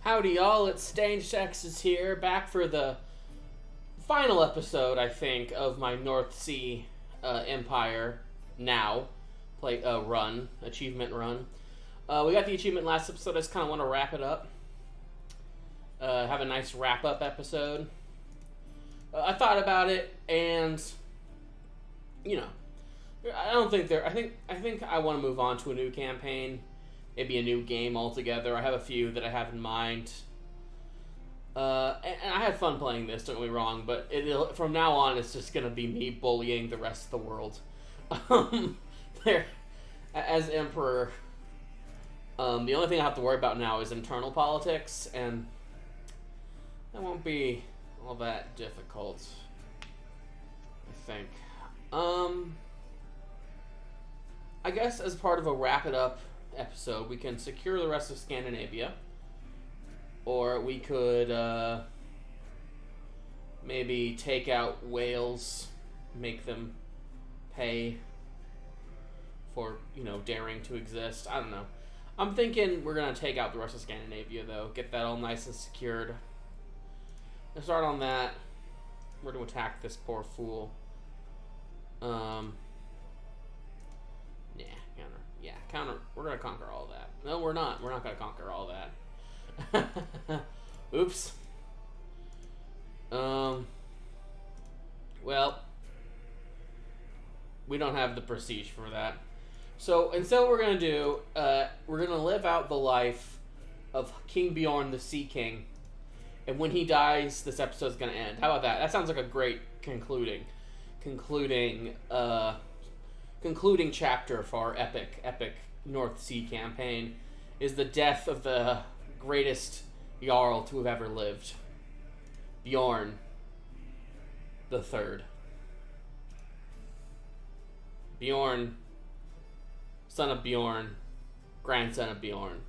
Howdy, y'all. It's Stange Texas here, back for the final episode, I think, of my North Sea Empire now achievement run. We got the achievement last episode. I just kind of want to wrap it up. Have a nice wrap-up episode. I thought about it, and you know, I don't think there. I think I want to move on to a new campaign. Maybe a new game altogether. I have a few that I have in mind. And I had fun playing this, don't get me wrong, but from now on, it's just going to be me bullying the rest of the world. There, as Emperor, the only thing I have to worry about now is internal politics, and that won't be all that difficult, I think. I guess as part of a wrap-it-up episode, we can secure the rest of Scandinavia, or we could maybe take out Wales, make them pay for, daring to exist. I don't know. I'm thinking we're gonna take out the rest of Scandinavia, though. Get that all nice and secured. Let's start on that. We're gonna attack this poor fool. Counter. We're gonna conquer all that. No, we're not. We're not gonna conquer all that. Oops. Well, we don't have the prestige for that. So instead, what we're gonna do, we're gonna live out the life of King Bjorn, the Sea King, and when he dies, this episode's gonna end. How about that? That sounds like a great concluding chapter for our epic North Sea campaign is the death of the greatest Jarl to have ever lived, Bjorn the Third. Bjorn, son of Bjorn, grandson of Bjorn.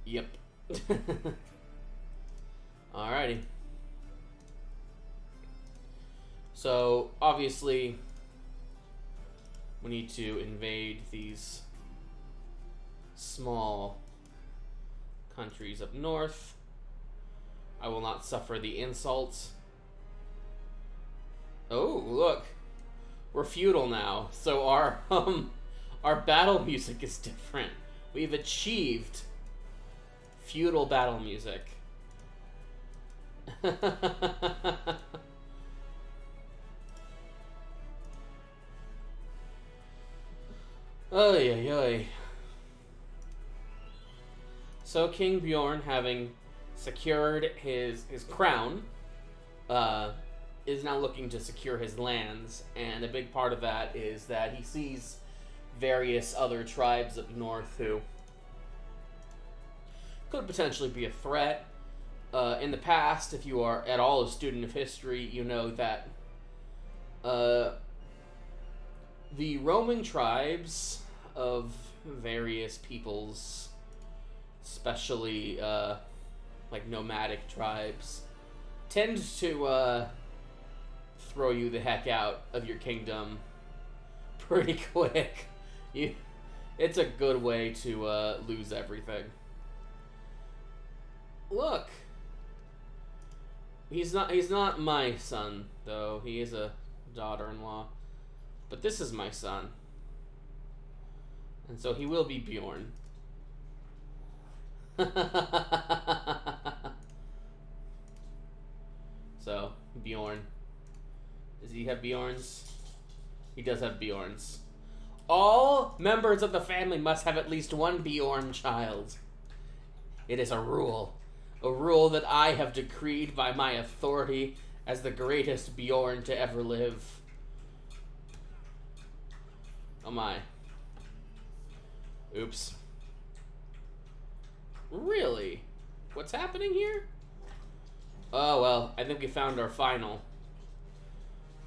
Yep. Alrighty. So, obviously, we need to invade these small countries up north. I will not suffer the insults. Oh, look. We're feudal now. So our battle music is different. We've achieved feudal battle music. Oy, oy, oy. So King Bjorn, having secured his crown, is now looking to secure his lands, and a big part of that is that he sees various other tribes up north who could potentially be a threat. In the past, if you are at all a student of history, you know that the roaming tribes of various peoples, especially like nomadic tribes, tend to throw you the heck out of your kingdom pretty quick. It's a good way to lose everything. Look, he's not my son, though. He is a daughter-in-law. But this is my son. And so he will be Bjorn. So, Bjorn. Does he have Bjorns? He does have Bjorns. All members of the family must have at least one Bjorn child. It is a rule. A rule that I have decreed by my authority as the greatest Bjorn to ever live. Oh my. Oops. Really? What's happening here? Oh well, I think we found our final.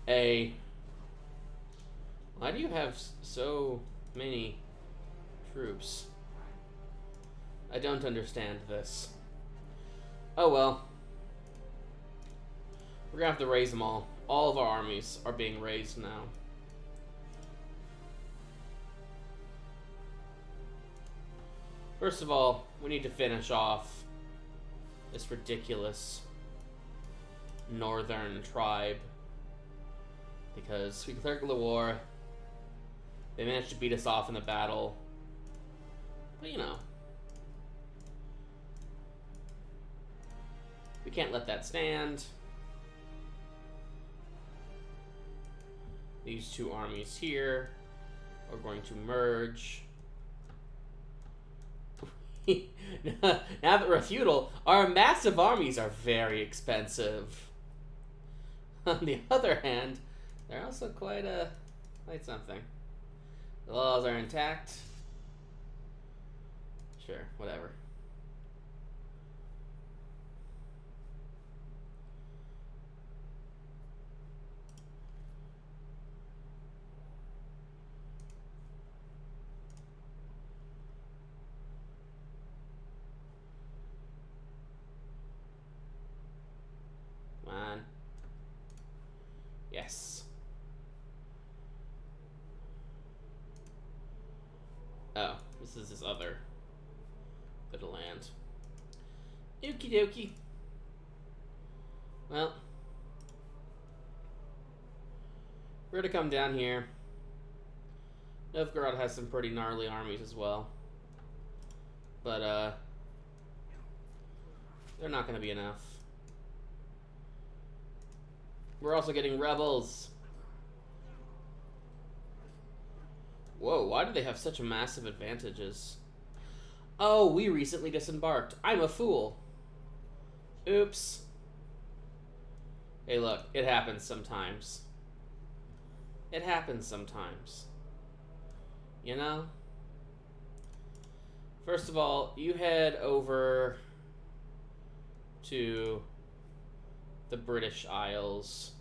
Why do you have so many troops? I don't understand this. Oh well. We're gonna have to raise them all. All of our armies are being raised now. First of all, we need to finish off this ridiculous northern tribe. Because we declared the war. They managed to beat us off in the battle. But you know. We can't let that stand. These two armies here are going to merge. Now that we're feudal, our massive armies are very expensive. On the other hand, they're also quite something. The laws are intact. Sure, whatever. Come on. Yes. Oh, this is his other bit of land. Okie dokie. Well, we're gonna come down here. Novgorod has some pretty gnarly armies as well. But, they're not gonna be enough. We're also getting rebels. Whoa, why do they have such massive advantages? Oh, we recently disembarked. I'm a fool. Oops. Hey, look, it happens sometimes. It happens sometimes. You know? First of all, you head over to the British Isles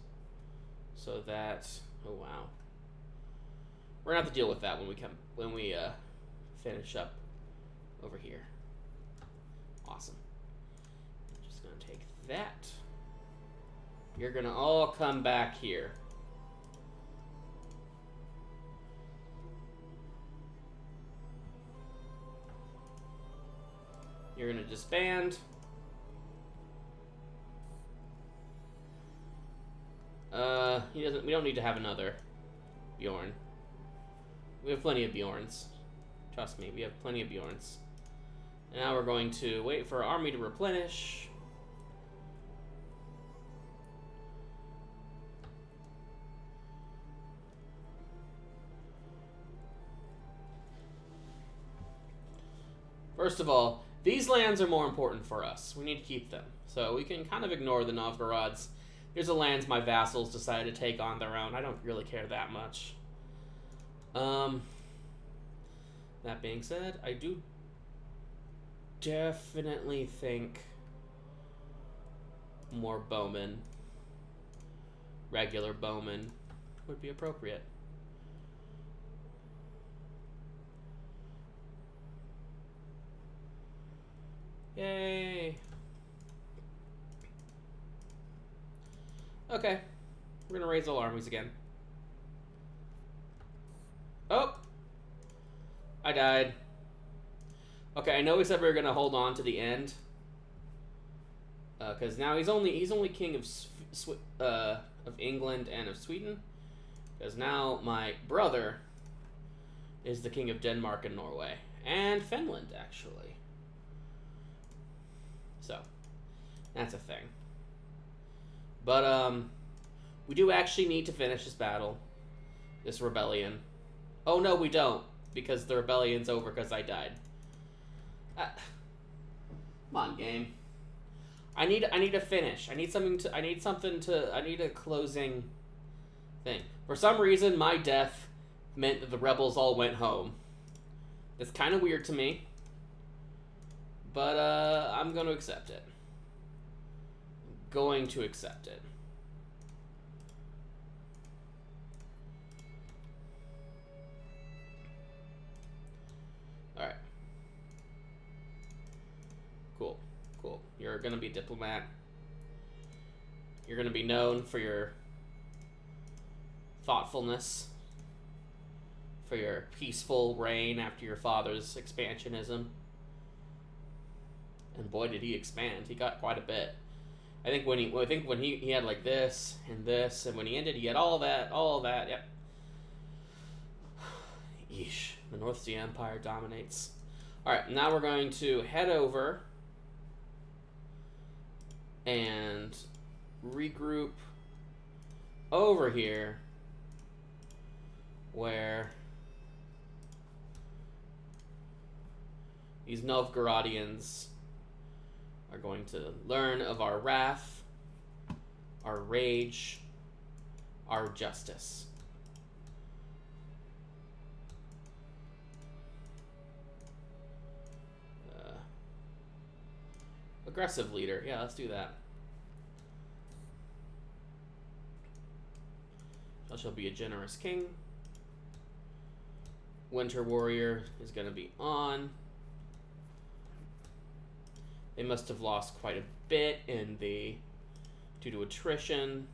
so that... Oh, wow. We're gonna have to deal with that when we finish up over here. Awesome. Just gonna take that. You're gonna all come back here. You're gonna disband. We don't need to have another Bjorn. We have plenty of Bjorns. Trust me, we have plenty of Bjorns. And now we're going to wait for our army to replenish. First of all, these lands are more important for us. We need to keep them. So we can kind of ignore the Novgorods. Here's the lands my vassals decided to take on their own. I don't really care that much. That being said, I do definitely think more bowmen, regular bowmen, would be appropriate. Yay! Okay, we're gonna raise all armies again. Oh! I died. Okay, I know we said we were gonna hold on to the end, because now he's only king of England and of Sweden, because now my brother is the king of Denmark and Norway and Finland, actually. So that's a thing. But we do actually need to finish this battle, this rebellion. Oh no, we don't. Because the rebellion's over because I died. Come on, game. I need a finish. I need a closing thing. For some reason, my death meant that the rebels all went home. It's kind of weird to me. But, I'm going to accept it. Going to accept it. Alright. Cool. Cool. You're gonna be a diplomat. You're gonna be known for your thoughtfulness. For your peaceful reign after your father's expansionism. And boy, did he expand. He got quite a bit. I think when he had like this, and when he ended, he had all that, yep. Yeesh. The North Sea Empire dominates. Alright, now we're going to head over and regroup over here where these Novgorodians are going to learn of our wrath, our rage, our justice. Aggressive leader. Yeah, let's do that. I shall be a generous king. Winter Warrior is going to be on. They must have lost quite a bit due to attrition.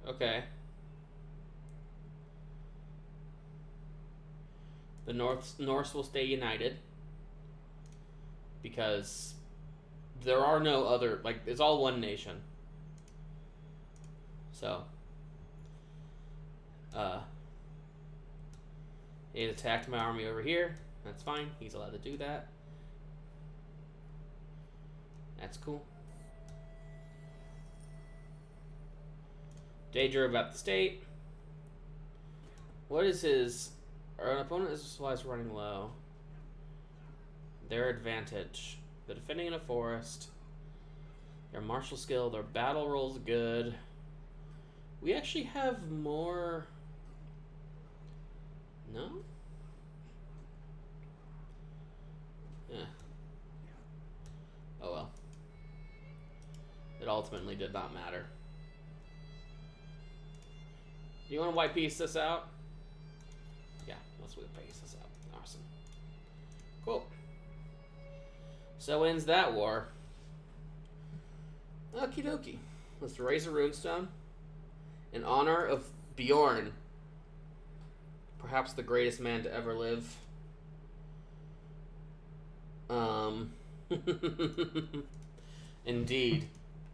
Okay. The Norse will stay united because there are no other, like, it's all one nation. So, he attacked my army over here. That's fine. He's allowed to do that. That's cool. Danger about the state. What is his... Our opponent is supplies running low. Their advantage. They're defending in a forest. Their martial skill, their battle roll's good. We actually have more... No? Yeah. Oh well. It ultimately did not matter. Do you want to white piece this out? Yeah, let's white piece this out. Awesome. Cool. So ends that war. Okie dokie. Let's raise a runestone in honor of Bjorn. Perhaps the greatest man to ever live. Indeed.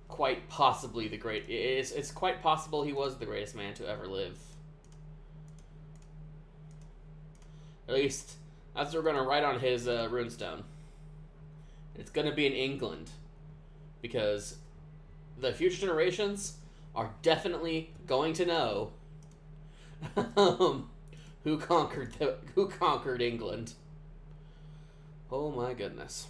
Quite possibly the great... It's quite possible he was the greatest man to ever live. At least, that's what we're going to write on his runestone. It's going to be in England. Because the future generations are definitely going to know who conquered England. Oh my goodness.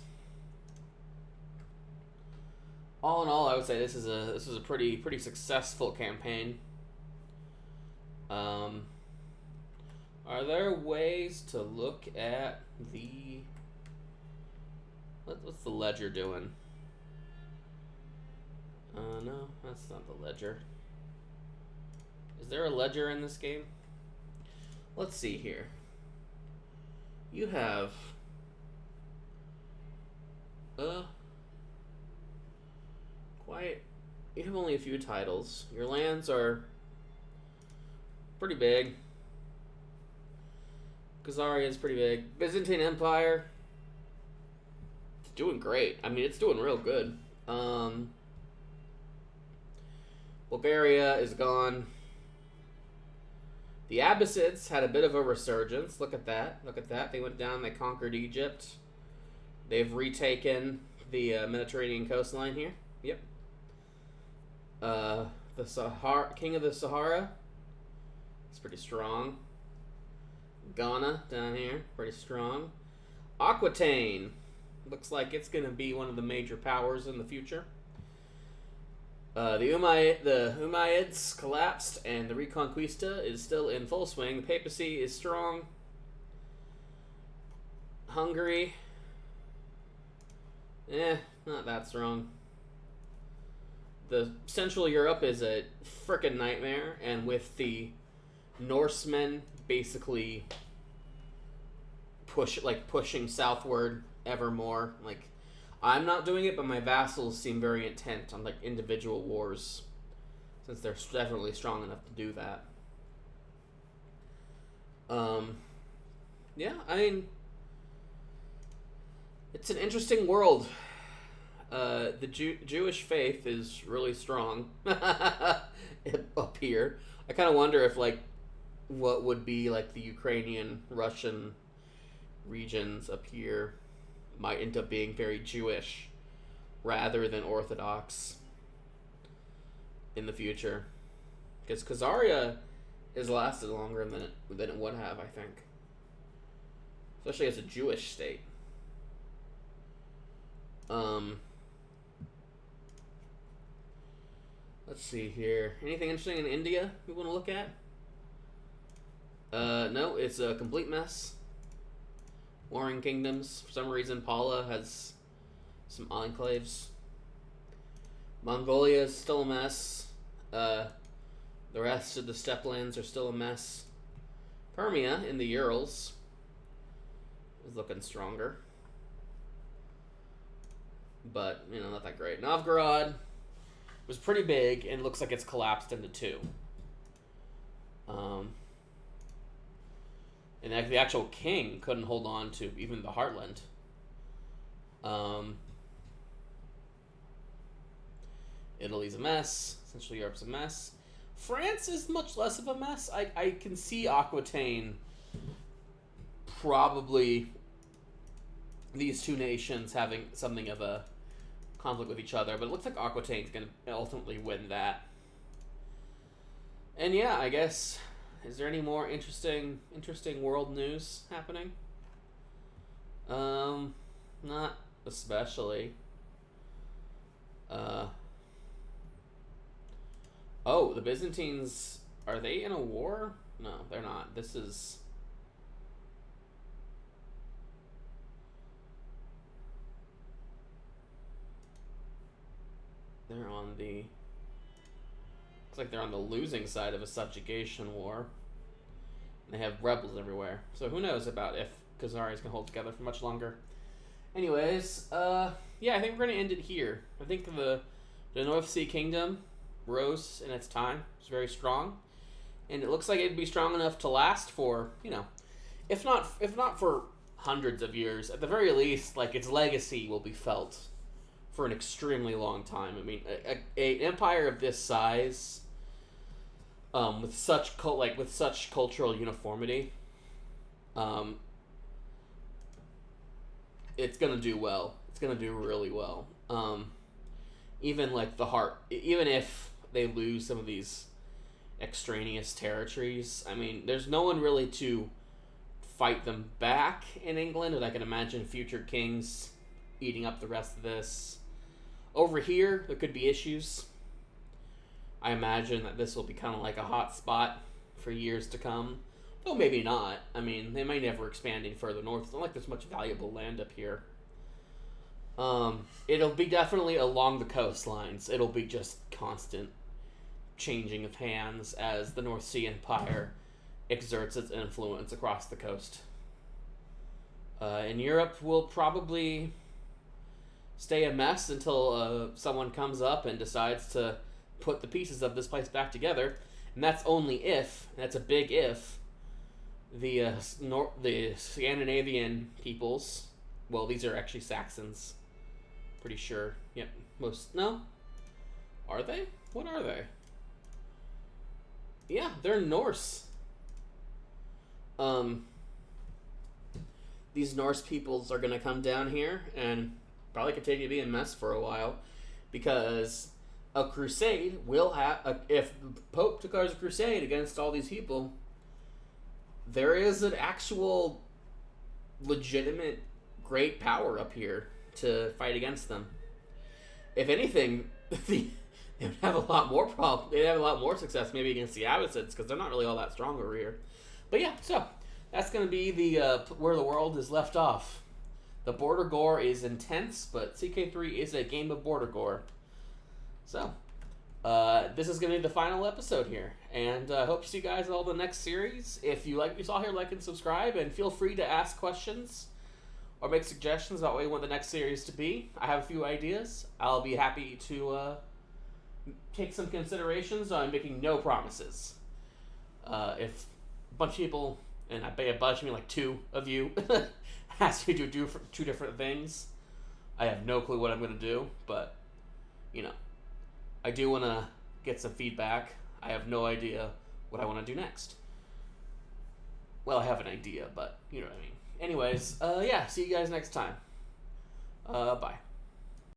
All in all, I would say this is a pretty successful campaign. Are there ways to look at the... What's the ledger doing? No, that's not the ledger. Is there a ledger in this game? Let's see here. You have... You have only a few titles. Your lands are pretty big. Khazaria is pretty big. Byzantine Empire, it's doing great. I mean, it's doing real good. Bulgaria is gone. The Abbasids had a bit of a resurgence. Look at that. Look at that. They went down. They conquered Egypt. They've retaken the Mediterranean coastline here. Yep. The King of the Sahara is pretty strong. Ghana down here, pretty strong. Aquitaine looks like it's going to be one of the major powers in the future. The Umayyads collapsed, and the Reconquista is still in full swing. The papacy is strong. Hungary, not that strong. The Central Europe is a frickin' nightmare, and with the Norsemen basically pushing southward ever more. Like, I'm not doing it, but my vassals seem very intent on like individual wars, since they're definitely strong enough to do that. Yeah, I mean, it's an interesting world. The Jewish faith is really strong up here. I kind of wonder if like what would be like the Ukrainian, Russian regions up here might end up being very Jewish rather than Orthodox in the future, because Khazaria has lasted longer than it would have, I think, especially as a Jewish state. Let's see here. Anything interesting in India we want to look at? No, it's a complete mess. Warring kingdoms. For some reason, Pala has some enclaves. Mongolia is still a mess. The rest of the steppe lands are still a mess. Permia in the Urals is looking stronger, but not that great. Novgorod was pretty big and looks like it's collapsed into two. And the actual king couldn't hold on to even the Heartland. Italy's a mess. Central Europe's a mess. France is much less of a mess. I can see Aquitaine, probably these two nations having something of a conflict with each other, but it looks like Aquitaine's going to ultimately win that. And yeah, I guess, is there any more interesting world news happening? Not especially. Oh, the Byzantines, are they in a war? No, they're not. This is... They're on the... Looks like they're on the losing side of a subjugation war. And they have rebels everywhere. So who knows about if Khazarians can hold together for much longer. Anyways, yeah, I think we're going to end it here. I think the North Sea Kingdom rose in its time. It's very strong. And it looks like it'd be strong enough to last for, if not for hundreds of years, at the very least, like, its legacy will be felt for an extremely long time. I mean, an empire of this size, with such cultural uniformity, it's gonna do well. It's gonna do really well. Even if they lose some of these extraneous territories, I mean, there's no one really to fight them back in England, and I can imagine future kings eating up the rest of this. Over here, there could be issues. I imagine that this will be kind of like a hot spot for years to come. Though maybe not. I mean, they might never expand any further north. It's not like there's much valuable land up here. It'll be definitely along the coastlines. It'll be just constant changing of hands as the North Sea Empire exerts its influence across the coast. In Europe, will probably stay a mess until someone comes up and decides to put the pieces of this place back together. And that's only if, and that's a big if, the Scandinavian peoples, well, these are actually Saxons, pretty sure. Yep, no? Are they? What are they? Yeah, they're Norse. These Norse peoples are going to come down here and probably continue to be a mess for a while, because a crusade will have... if the Pope declares a crusade against all these people, there is an actual legitimate great power up here to fight against them. If anything, they would have a lot more they'd have a lot more success maybe against the Abbasids, because they're not really all that strong over here. But yeah, so that's going to be the where the world is left off. The border gore is intense, but CK3 is a game of border gore. So, this is going to be the final episode here. And I hope to see you guys in all the next series. If you like what you saw here, like and subscribe. And feel free to ask questions or make suggestions about what you want the next series to be. I have a few ideas. I'll be happy to take some considerations. I'm making no promises. If a bunch of people, and I say a bunch, I mean like two of you, ask me to do two different things, I have no clue what I'm going to do, but, you know, I do want to get some feedback. I have no idea what I want to do next. Well, I have an idea, but you know what I mean. Anyways, yeah, see you guys next time. Bye.